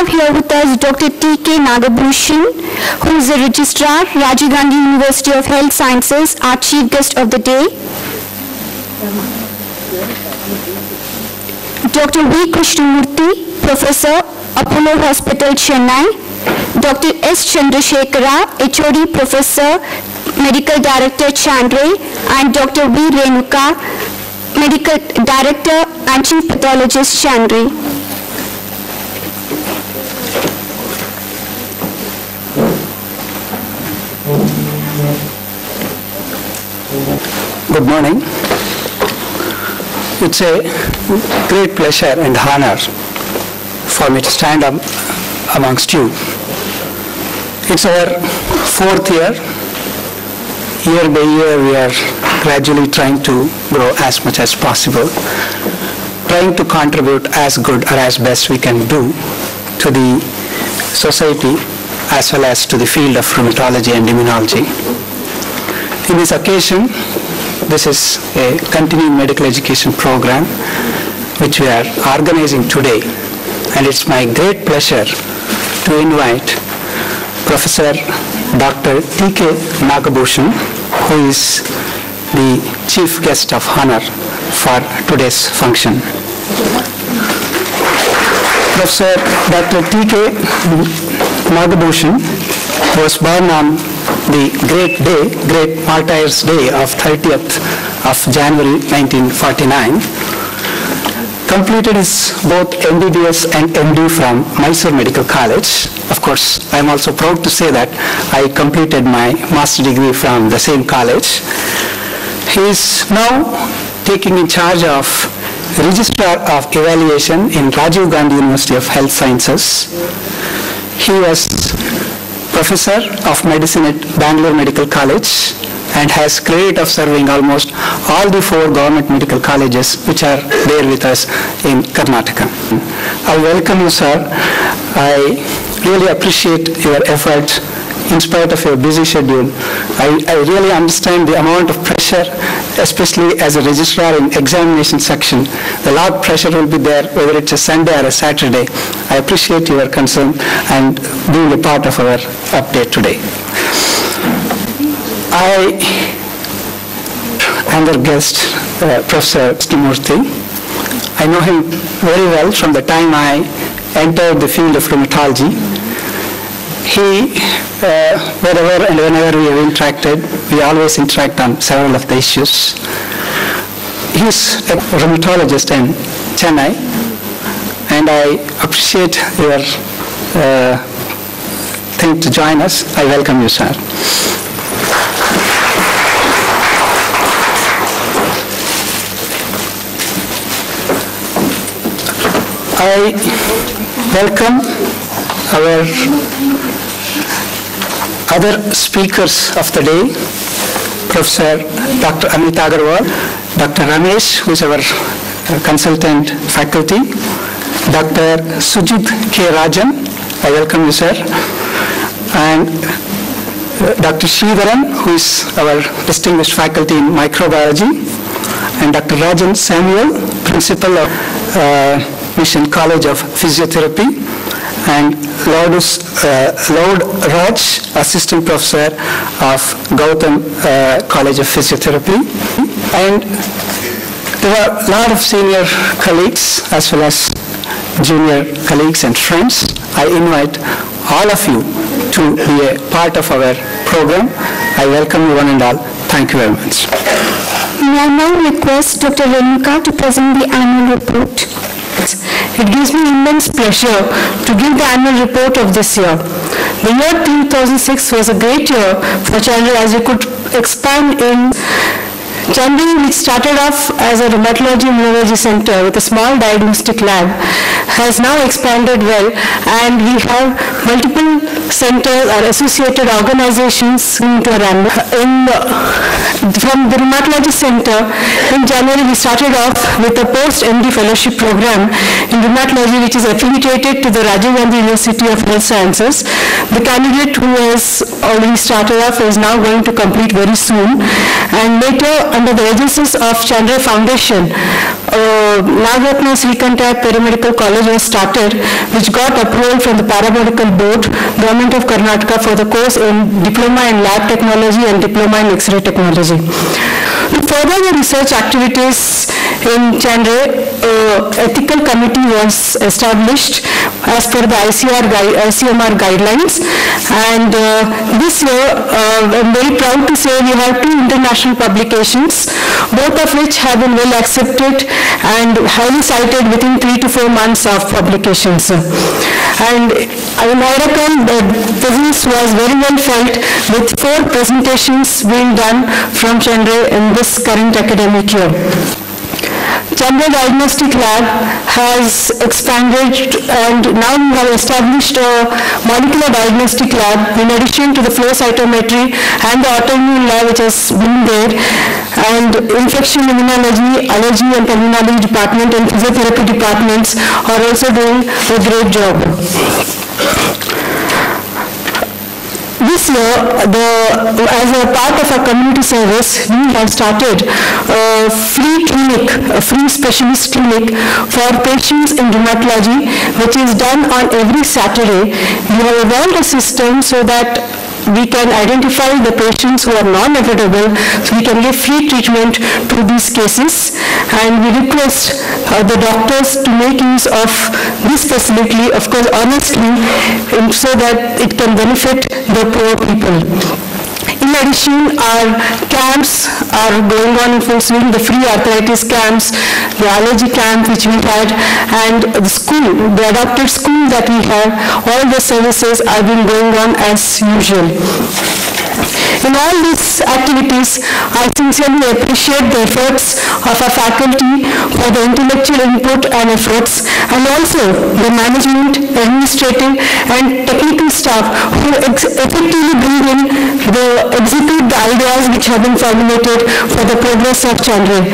have here with us Dr. T.K. Nagabhushan, who is the Registrar, Rajiv Gandhi University of Health Sciences, our Chief Guest of the day. Dr. V. Krishnamurthy, Professor, Apollo Hospital, Chennai. Dr. S. Chandrasekhara, HOD Professor, Medical Director, Chandray, and Dr. V. Renuka, Medical Director and Chief Pathologist, Chandray. Good morning. It's a great pleasure and honor for me to stand up amongst you. It's our 4th year. Year by year, we are gradually trying to grow as much as possible, trying to contribute as good or as best we can do to the society as well as to the field of rheumatology and immunology. In this occasion, this is a continuing medical education program which we are organizing today, and it's my great pleasure to invite Professor Dr. T.K. Nagabhushan, who is the chief guest of honor for today's function. Professor Dr. T.K. Nagabhushan was born on the great Martyrs' Day of 30th of January 1949. Completed his both MBBS and MD from Mysore Medical College. Of course, I am also proud to say that I completed my master's degree from the same college. He is now taking in charge of Registrar of Evaluation in Rajiv Gandhi University of Health Sciences. He was Professor of Medicine at Bangalore Medical College and has credit of serving almost all the 4 government medical colleges which are there with us in Karnataka. I welcome you, sir. I really appreciate your effort in spite of your busy schedule. I really understand the amount of pressure, especially as a registrar in examination section. The lot of pressure will be there whether it's a Sunday or a Saturday. I appreciate your concern and being a part of our update today. Another guest, Professor Krishnamurthy. I know him very well from the time I entered the field of rheumatology. He, wherever and whenever we have interacted, we always interact on several of the issues. He is a rheumatologist in Chennai, and I appreciate your thing to join us. I welcome you, sir. I welcome our other speakers of the day, Professor Dr. Amit Agarwal, Dr. Ramesh, who is our consultant faculty, Dr. Sujit K. Rajan, I welcome you, sir, and Dr. Sridharan, who is our distinguished faculty in microbiology, and Dr. Rajan Samuel, principal of Mission College of Physiotherapy, and Lord Raj, assistant professor of Gautam College of Physiotherapy. And there are a lot of senior colleagues as well as junior colleagues and friends. I invite all of you to be a part of our program. I welcome you one and all. Thank you very much. May I now request Dr. Renuka to present the annual report. It gives me immense pleasure to give the annual report of this year. The year 2006 was a great year for Chandray, as we could expand in Chandray, which started off as a rheumatology immunology center with a small diagnostic lab, has now expanded well, and we have multiple centers or associated organizations into our from the rheumatology center. In January, we started off with a post-MD fellowship program in rheumatology, which is affiliated to the Rajiv Gandhi University of Health Sciences. The candidate who has already started off is now going to complete very soon, and later under the agencies of Chandra Foundation, Nagratna Srikanta Paramedical College was started, which got approval from the Paramedical Board, Government of Karnataka, for the course in Diploma in Lab Technology and Diploma in X-ray Technology. To further the research activities in Chandra, ethical committee was established as per the ICMR guidelines, and this year I'm very proud to say we have 2 international publications, both of which have been well accepted and highly cited within 3 to 4 months of publications. And in Airakan, the presence was very well felt, with 4 presentations being done from Chandra in this current academic year. Chandra Diagnostic Lab has expanded, and now we have established a molecular diagnostic lab in addition to the flow cytometry and the autoimmune lab which has been there, and infection immunology, allergy and pulmonology department and physiotherapy departments are also doing a great job. This year, as a part of our community service, we have started a free clinic, a free specialist clinic for patients in rheumatology, which is done on every Saturday. We have evolved a system so that we can identify the patients who are non-affordable, so we can give free treatment to these cases, and we request the doctors to make use of this facility, of course honestly, so that it can benefit the poor people. In addition, our camps are going on in full swing, the free arthritis camps, the allergy camp which we had, and the school, the adapted school that we have, all the services are being going on as usual. In all these activities, I sincerely appreciate the efforts of our faculty for the intellectual input and efforts, and also the management, administrative and technical staff who effectively execute the ideas which have been formulated for the progress of Chandra.